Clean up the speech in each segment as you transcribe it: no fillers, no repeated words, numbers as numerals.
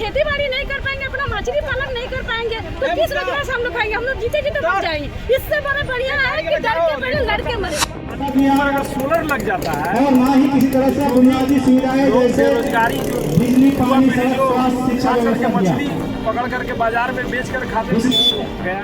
खेती बाड़ी नहीं कर पाएंगे, अपना मछली पालन नहीं कर पाएंगे तो किस रोजगार से हम लोग खाएंगे? हम लोग जीते जीते मर जाएंगे। इससे बड़ा बढ़िया है कि डर के पहले लड़के मरे। अगर सोलर लग जाता है और ना ही किसी तरह से बुनियादी सुविधाएं जैसे बेरोजगारी बिजली, पानी, सड़क, स्वास्थ्य, शिक्षा व्यवस्था मछली पकड़ करके बाजार में बेच कर खाते गया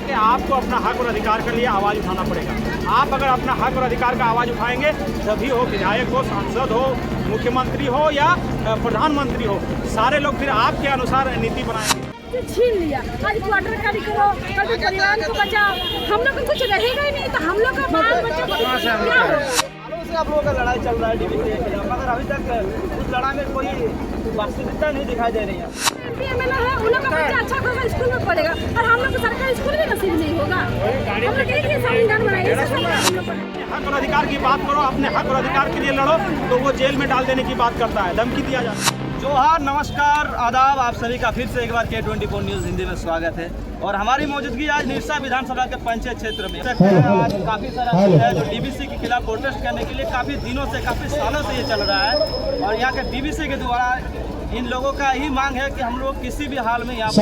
कि आपको अपना हक और अधिकार के लिए आवाज उठाना पड़ेगा। आप अगर अपना हक और अधिकार का आवाज उठाएंगे, सभी हो, विधायक हो, सांसद हो, मुख्यमंत्री हो या प्रधानमंत्री हो, सारे लोग फिर आपके अनुसार नीति बनाएंगे। छीन लिया, आज क्वार्टर खाली करो, कभी परिवार को बचाओ, हम लोग को कुछ रहेगा ही नहीं तो हम लोग का बाल बच्चा क्या होगा? आप लोगों का लड़ाई चल रहा है डीबीसी के खिलाफ, मगर अभी तक उस लड़ाई में कोई वास्तविकता नहीं दिखाई दे रही है। एमपी है, उन लोग का बच्चा अच्छा खासा स्कूल में पढ़ेगा और हम लोग को सरकारी स्कूल भी नसीब नहीं होगा। हम लोग एक ही संविधान बनाएंगे। हक और अधिकार की बात करो, अपने हक और अधिकार के लिए लड़ो, तो वो जेल में डाल देने की बात करता है, धमकी दिया जाता है। जोहार, नमस्कार, आदाब, आप सभी का फिर से एक बार K24 न्यूज़ हिंदी में स्वागत है। और हमारी मौजूदगी आज निरसा विधानसभा के पंचायत क्षेत्र में आज काफ़ी सारा है जो डीबीसी के खिलाफ प्रोटेस्ट करने के लिए काफ़ी दिनों से, काफ़ी सालों से ये चल रहा है। और यहाँ के डीबीसी के द्वारा इन लोगों का ही मांग है कि हम लोग किसी भी हाल में यहाँ पर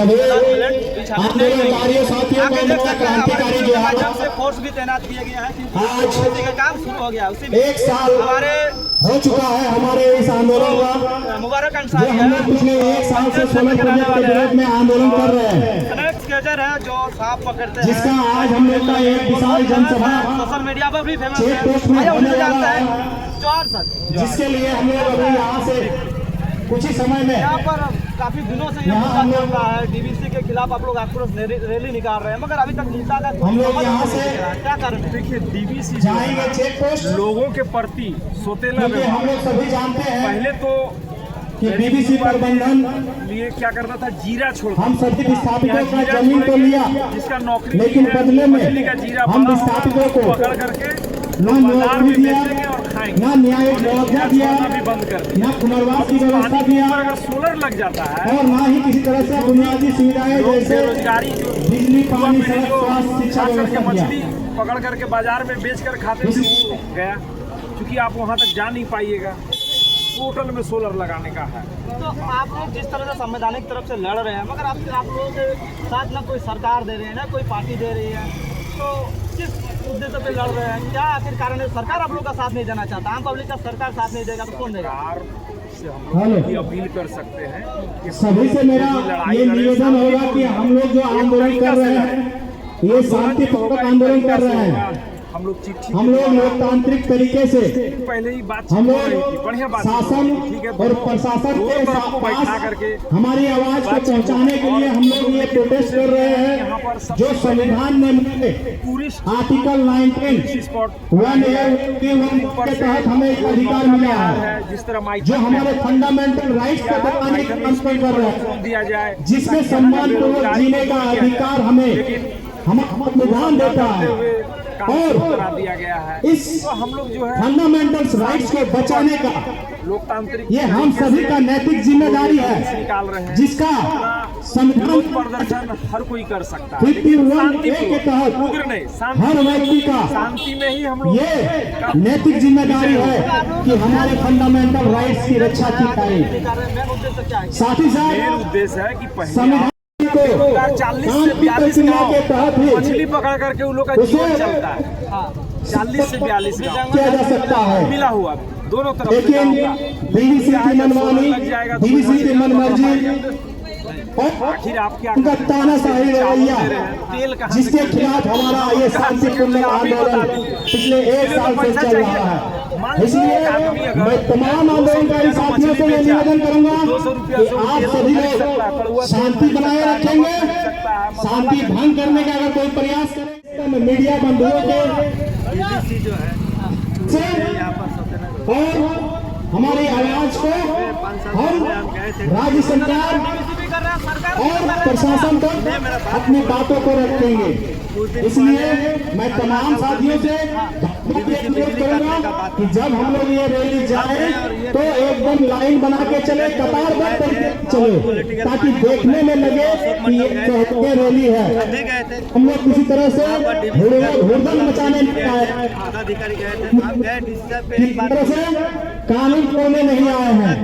से फोर्स भी तैनात किया गया है, क्योंकि का काम शुरू हो गया। उसी में एक साल हमारे हो चुका है हमारे इस आंदोलन का। मुबारक जो हम लोग पिछले एक साल से सोलर प्रोजेक्ट के विरोध में आंदोलन कर रहे हैं, स्केचर है जो सांप पकड़ते हैं, जिसका आज हम लोग का एक विशाल जनसभा सोशल मीडिया पर भी फेमस चेक पोस्ट में होने वाला है, जोहार सर, जिसके लिए हम लोग अभी यहाँ से कुछ ही समय में यहाँ पर काफी दिनों से ये मुद्दा चल रहा है। डीबीसी के खिलाफ आप लोग आक्रोश रैली निकाल रहे हैं, मगर अभी तक मुद्दा का हम लोग यहाँ से क्या कारण है? देखिए, डीबीसी जाएंगे चेक पोस्ट, लोगों के प्रति सोतेला क्योंकि हम लोग सभी जानते हैं पहले तो कि डीबीसी प्रबंधन लिए क्या करता था, जीरा छोड़, हम सभी विस्थापितों का जमीन तो लिया, जिसका नौकरी, लेकिन बदले में का जीरा हम विस्थापितों को पकड़ करके न नौकरी दिया, और खाएंगे, न न्यायिक मुआवजा दिया, भी बंद कर दिया। न पुनर्वास की व्यवस्था दिया, अगर सोलर लग जाता है और ना ही किसी तरह से बुनियादी सुविधाएं जैसे बेरोजगारी, बिजली, पानी, सड़क, स्वास्थ्य, शिक्षा व्यवस्था दिया। मछली पकड़ करके बाजार में बेच कर खाते गया, क्योंकि आप वहाँ तक जा नहीं पाइएगा। टोटल में सोलर लगाने का है। तो आप लोग जिस तरह से संवैधानिक तरफ से लड़ रहे हैं, मगर आप लोगों के साथ ना कोई सरकार दे रही है, ना कोई पार्टी दे रही है, तो किस उद्देश्य पे लड़ रहे हैं? क्या आखिर कारण है? सरकार आप लोग का साथ नहीं देना चाहता, आम पब्लिक का सरकार साथ नहीं देगा तो कौन देगा? से हम लोग ये अपील कर सकते हैं कि सभी से मेरा ये निवेदन होगा कि हम लोग जो आंदोलन कर रहे हैं, ये शांतिपूर्वक आंदोलन कर रहे हैं। हम लोग चिट्ठी, हम लोग लोकतांत्रिक तरीके से पहले ही बात हम बढ़िया लोग बात शासन और प्रशासन के पास हमारी आवाज को पहुंचाने के लिए हम लोग ये प्रोटेस्ट कर रहे हैं। जो संविधान ने आर्टिकल 19 के तहत हमें अधिकार मिला है, जिस तरह जो हमारे फंडामेंटल राइट्स को बताने की कंसल्ट कर रहे हैं, दिया जाए, जिसमें सम्मानपूर्वक जीने का अधिकार हमें संविधान देता है। और दिया गया है। इस हम लोग जो है फंडामेंटल राइट्स को बचाने का लोकतांत्रिक ये हम सभी का नैतिक जिम्मेदारी है, निकाल रहे हैं, जिसका संविधान प्रदर्शन हर कोई कर सकता है, 51A के तहत उग्र नहीं, हर व्यक्ति का शांति में ही हम लोग ये नैतिक जिम्मेदारी है कि हमारे फंडामेंटल राइट्स की रक्षा की जाए। साथ ही साथ उद्देश्य है कि संविधान 40 से 42 मछली पकड़ करके उन लोग का जीवन चलता है। 40 से 42 किया जा सकता है, मिला हुआ दोनों तरफ, लेकिन डीवीसी की मनमानी, डीवीसी की मनमर्जी आखिर आपके उनका तानाशाही रवैया, जिसके खिलाफ हमारा ये शांतिपूर्ण आंदोलन पिछले एक साल से चल रहा है। इसलिए मैं तमाम आंदोलनकारी साथियों से ये निवेदन करूंगा कि आप सभी लोग शांति बनाए रखेंगे। शांति भंग करने का अगर कोई प्रयास करे तो मीडिया बंधुओं के और हमारी आवाज को हम राज्य सरकार कर रहा है सरकार और प्रशासन तक अपनी बातों को रखेंगे। इसलिए मैं तमाम साथियों से अनुरोध करूंगा कि जब हम लोग ये रैली जाए तो एकदम लाइन बना के चले, कतार बंद करके चले, ताकि देखने में लगे कि ये रैली है। हम लोग किसी तरह से हुड़दंग मचाने नहीं आए, किसी तरह से कानून तोड़ने नहीं आए हैं।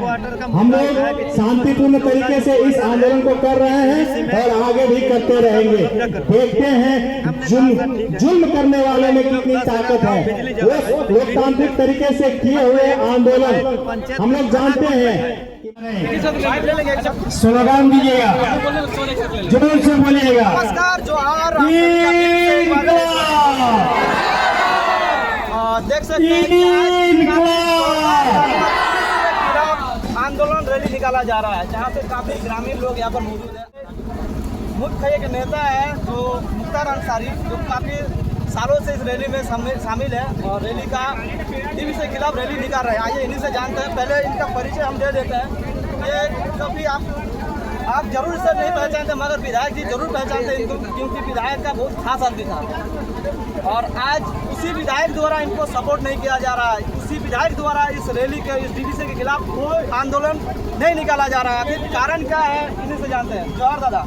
हम लोग शांतिपूर्ण तरीके से इस आंदोलन को कर रहे हैं और आगे भी करते रहेंगे। देखते हैं जुल्म करने वाले में कितनी ताकत है। वो लोकतांत्रिक तरीके से किए हुए आंदोलन हम लोग जानते हैं। स्लोगन दीजिएगा, जोर से बोलिएगा। नमस्कार, जोहार। देख सकते हैं आंदोलन रैली निकाला जा रहा है, जहाँ पे काफी ग्रामीण लोग यहाँ पर मौजूद है। मुख्य एक नेता है जो मुख्तार अंसारी, जो काफी सालों से इस रैली में शामिल है और रैली का डीबीसी के खिलाफ रैली निकाल रहे हैं। आइए इन्हीं से जानते हैं। पहले इनका परिचय हम दे देते हैं। ये कभी आप जरूर इसे नहीं पहचानते, मगर विधायक जी जरूर पहचानते हैं इनको, क्योंकि विधायक का बहुत खास आदमी था और आज उसी विधायक द्वारा इनको सपोर्ट नहीं किया जा रहा है। उसी विधायक द्वारा इस रैली के, इस डीबीसी के खिलाफ कोई आंदोलन नहीं निकाला जा रहा है। आखिर कारण क्या है, इन्हीं से जानते हैं। जोहार दादा।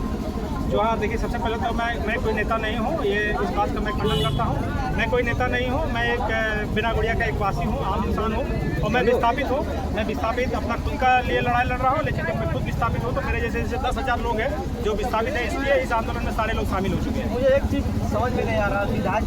जोहार। देखिए, सबसे पहले तो मैं कोई नेता नहीं हूँ, ये इस बात का मैं खंडन करता हूँ। मैं कोई नेता नहीं हूँ, मैं एक बिना गुड़िया का एक वासी हूँ, आम इंसान हूँ और मैं विस्थापित हूँ। मैं विस्थापित अपना खुद का लिए लड़ाई लड़ रहा हूँ, लेकिन जब मैं खुद विस्थापित हूँ तो मेरे जैसे 10,000 लोग हैं जो विस्थापित हैं, इसलिए इस आंदोलन में सारे लोग शामिल हो चुके हैं। मुझे एक चीज़ समझ में नहीं आ रहा, विधायक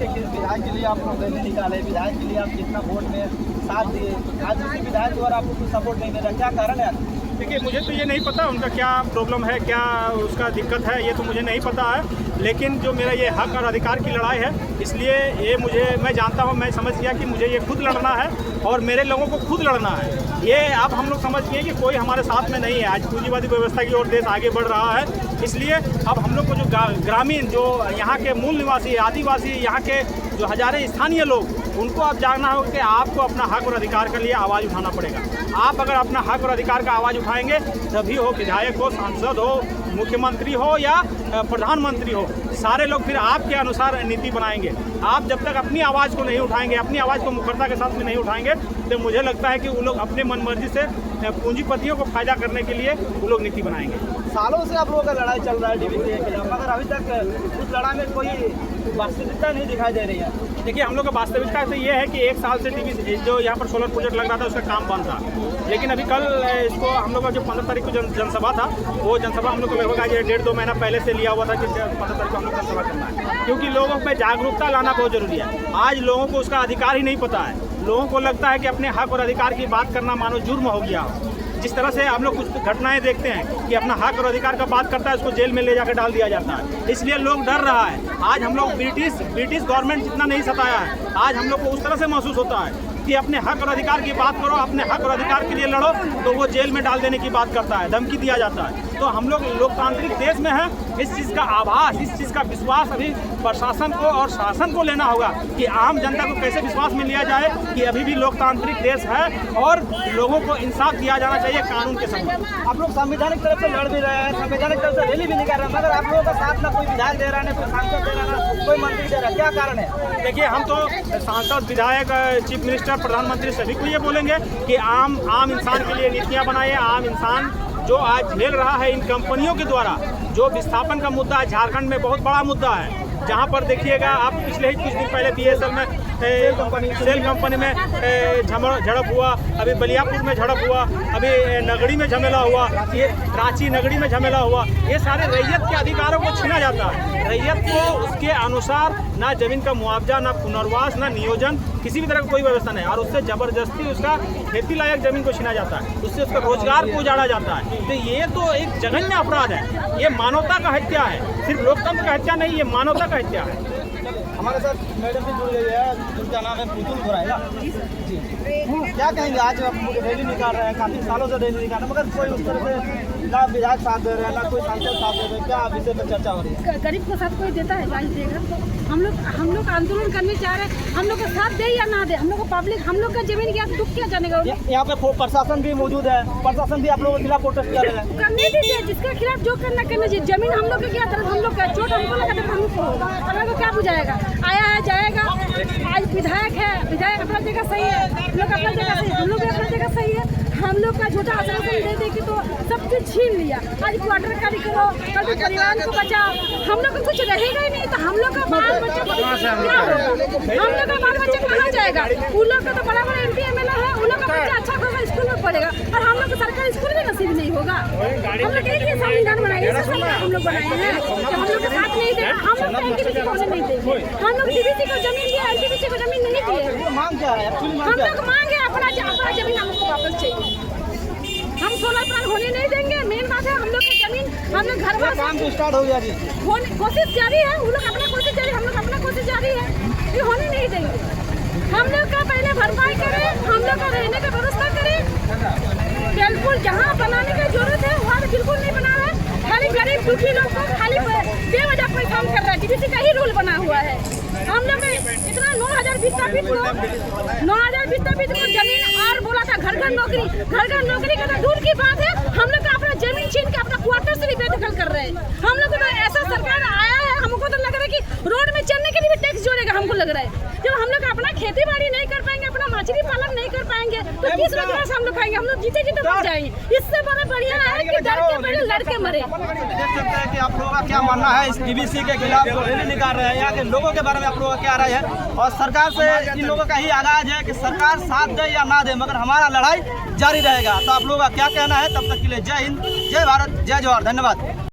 के लिए आप लोग रैली निकाले, विधायक के लिए आप जितना वोट में साथ दिए, आज उसी विधायक द्वारा आपको कुछ सपोर्ट नहीं दे रहा, क्या कारण है? देखिए, मुझे तो ये नहीं पता उनका क्या प्रॉब्लम है, क्या उसका दिक्कत है, ये तो मुझे नहीं पता है। लेकिन जो मेरा ये हक और अधिकार की लड़ाई है, इसलिए ये मैं जानता हूँ, मैं समझ गया कि मुझे ये खुद लड़ना है और मेरे लोगों को खुद लड़ना है। ये अब हम लोग समझ गए कि कोई हमारे साथ में नहीं है। आज पूंजीवादी व्यवस्था की ओर देश आगे बढ़ रहा है, इसलिए अब हम लोग को जो ग्रामीण, जो यहाँ के मूल निवासी, आदिवासी, यहाँ के जो हजारे स्थानीय लोग, उनको अब जानना होगा कि आपको अपना हक और अधिकार के लिए आवाज़ उठाना पड़ेगा। आप अगर अपना हक और अधिकार का आवाज़ उठाएंगे, तभी हो विधायक हो, सांसद हो, मुख्यमंत्री हो या प्रधानमंत्री हो, सारे लोग फिर आपके अनुसार नीति बनाएंगे। आप जब तक अपनी आवाज़ को नहीं उठाएंगे, अपनी आवाज़ को मुखरता के साथ में नहीं उठाएंगे, तो मुझे लगता है कि वो लोग अपने मनमर्जी से पूंजीपतियों को फायदा करने के लिए वो लोग नीति बनाएंगे। सालों से आप लोगों का लड़ाई चल रहा है डीबीसी के खिलाफ, मगर अभी तक उस लड़ाई में कोई वास्तविकता नहीं दिखाई दे रही है। देखिए, हम लोग का वास्तविकता तो ये है कि 1 साल से डीबीसी जो यहाँ पर सोलर प्रोजेक्ट लग रहा था, उसका काम बंद था। लेकिन अभी कल इसको हम लोग का जो 15 तारीख को जनसभा था, वो जनसभा हम लोग को लगभग आज 1.5-2 महीना पहले से लिया हुआ था कि 15 तारीख को हम लोग जनसभा करना है, क्योंकि लोगों में जागरूकता लाना बहुत जरूरी है। आज लोगों को उसका अधिकार ही नहीं पता है। लोगों को लगता है कि अपने हक और अधिकार की बात करना मानो जुर्म हो गया। जिस तरह से हम लोग कुछ घटनाएं देखते हैं कि अपना हक और अधिकार का बात करता है, उसको जेल में ले जाकर डाल दिया जाता है, इसलिए लोग डर रहा है। आज हम लोग ब्रिटिश गवर्नमेंट जितना नहीं सताया है, आज हम लोग को उस तरह से महसूस होता है कि अपने हक और अधिकार की बात करो, अपने हक और अधिकार के लिए लड़ो, तो वो जेल में डाल देने की बात करता है, धमकी दिया जाता है। तो हम लोग लोकतांत्रिक देश में हैं, इस चीज़ का आभास, इस चीज़ का विश्वास अभी प्रशासन को और शासन को लेना होगा कि आम जनता को कैसे विश्वास में लिया जाए कि अभी भी लोकतांत्रिक देश है और लोगों को इंसाफ दिया जाना चाहिए कानून के संग। आप लोग संवैधानिक तरफ से लड़ भी रहे हैं, संवैधानिक तरफ से रैली भी निकाल रहे हैं, मगर आप लोगों का साथ ना कोई विधायक दे रहा है, ना कोई सांसद दे रहा है, कोई मंत्री दे रहा है, क्या कारण है? देखिए, हम तो सांसद, विधायक, चीफ मिनिस्टर, प्रधानमंत्री सभी को ये बोलेंगे कि आम इंसान के लिए नीतियाँ बनाइए। आम इंसान जो आज झेल रहा है इन कंपनियों के द्वारा, जो विस्थापन का मुद्दा है, झारखंड में बहुत बड़ा मुद्दा है, जहाँ पर देखिएगा आप पिछले ही कुछ दिन पहले बीएसएल में सेल कंपनी में झड़प हुआ, अभी बलियापुर में झड़प हुआ, अभी नगड़ी में झमेला हुआ, ये रांची नगड़ी में झमेला हुआ। ये सारे रैयत के अधिकारों को छीना जाता है। रैयत को उसके अनुसार ना जमीन का मुआवजा, ना पुनर्वास, ना नियोजन, किसी भी तरह की कोई व्यवस्था नहीं, और उससे जबरदस्ती उसका खेती लायक जमीन को छीना जाता है, उससे उसका रोजगार को उजाड़ा जाता है। तो ये तो एक जघन्य अपराध है, ये मानवता का हत्या है, सिर्फ लोकतंत्र का हत्या नहीं, ये मानवता का हत्या है। हमारे साथ मैडम भी जुड़ गई है, जिनका नाम है पुतुल घोराइला जी। क्या कहेंगे, आज आप रैली निकाल रहे हैं, काफ़ी सालों से रैली निकाल रहे हैं, मगर कोई उस तरह से ना विधायक साथ दे रहे हैं, ना कोई सांसद साथ दे रहे हैं, क्या विषय पर चर्चा हो रही है? गरीब को साथ कोई देता है आज देगा। हम लोग आंदोलन करने जा रहे हैं, हम लोग का साथ दे या ना दे, हम लोग को पब्लिक, हम लोग का जमीन क्या दुख क्या जानेगा। यहाँ पे प्रशासन भी मौजूद है, प्रशासन भी आप लोगों के खिलाफ प्रोटेस्ट कर रहे हैं। करने दीजिए, जिसके खिलाफ जो करना करना चाहिए। जमीन हम लोग का क्या दर्द, हम लोग का चोट हमको लगा तो हमको होगा, हम लोग क्या बुझाएगा। आया है जाएगा। आज विधायक है, विधायक अपना जगह सही है, हम लोग अपना जगह सही है, हम लोग भी अपना जगह सही है। हम लोग का झूठा आश्वासन दे दे के तो सब चीज छीन लिया। आज क्वार्टर खाली करो, कल परिवार को बचाओ, हम लोग को कुछ रहेगा ही नहीं। तो हम लोग का बाल बच्चा क्या होगा, हम लोग का बाल बच्चा कहाँ जाएगा। उन लोग का तो बड़ा बड़ा MP MLA है, उन लोग का बच्चा अच्छा होगा, स्कूल में पढ़ेगा, और हम लोग को सरकारी स्कूल में नसीब नहीं होगा। हम लोग एक ही संविधान बनाए, ऐसा संविधान हम लोग बनाए हैं कि हम लोग का साथ नहीं देगा। हम लोग NTPC को नहीं देंगे, हम लोग DBC को जमीन दिया, NTPC को जमीन नहीं दिए। मांग क्या है? हम लोग मांगे अपना जमीन हमको वापस चाहिए। हम 16 प्लान होने नहीं देंगे। मेन बात है हम लोग की जमीन, हम लोग घर वाले काम तो स्टार्ट हो गया जी, कोशिश जारी है। उन लोग अपना कोशिश जारी, हम लोग अपना कोशिश जारी है, ये होने नहीं देंगे। हम लोग का पहले भरपाई करें, हम लोग का रहने का व्यवस्था करें। बिल्कुल जहाँ बनाने की जरूरत है वहाँ बिल्कुल नहीं बना रहा है। खाली गरीब दुखी लोग को खाली बेवजह कोई काम कर रहा है। DBC का ही रूल बना हुआ है। हम लोग इतना 9,000 बिस्ता फीट को जमीन और बोला था घर घर नौकरी का तो दूर की बात है। हम लोग अपना जमीन छीन के अपना क्वार्टर से भी बेदखल कर रहे हैं। हम लोग को तो ऐसा सरकार आया है, हमको तो लग रहा है कि रोड में चलने के लिए भी टैक्स जोड़ेगा। हमको लग रहा है जब हम लोग अपना खेती बाड़ी नहीं कर पाएंगे, अपना मछली पालन नहीं कर पाएंगे, तो किस रोजगार से हम लोग खाएंगे। हम लोग जीते जीते मर जाएंगे। इससे बड़ा बढ़िया है कि डर के पहले लड़के मरे। देख सकते हैं कि आप लोगों का क्या मानना है इस DBC के खिलाफ जो रैली निकाल रहे हैं, यहाँ के लोगों के बारे में आप लोगों का क्या राय है। और सरकार से इन लोगों का ही आगाज है कि सरकार साथ दे या ना दे, मगर हमारा लड़ाई जारी रहेगा। तो आप लोगों का क्या कहना है? तब तक के लिए जय हिंद, जय भारत, जय जवाहर, धन्यवाद।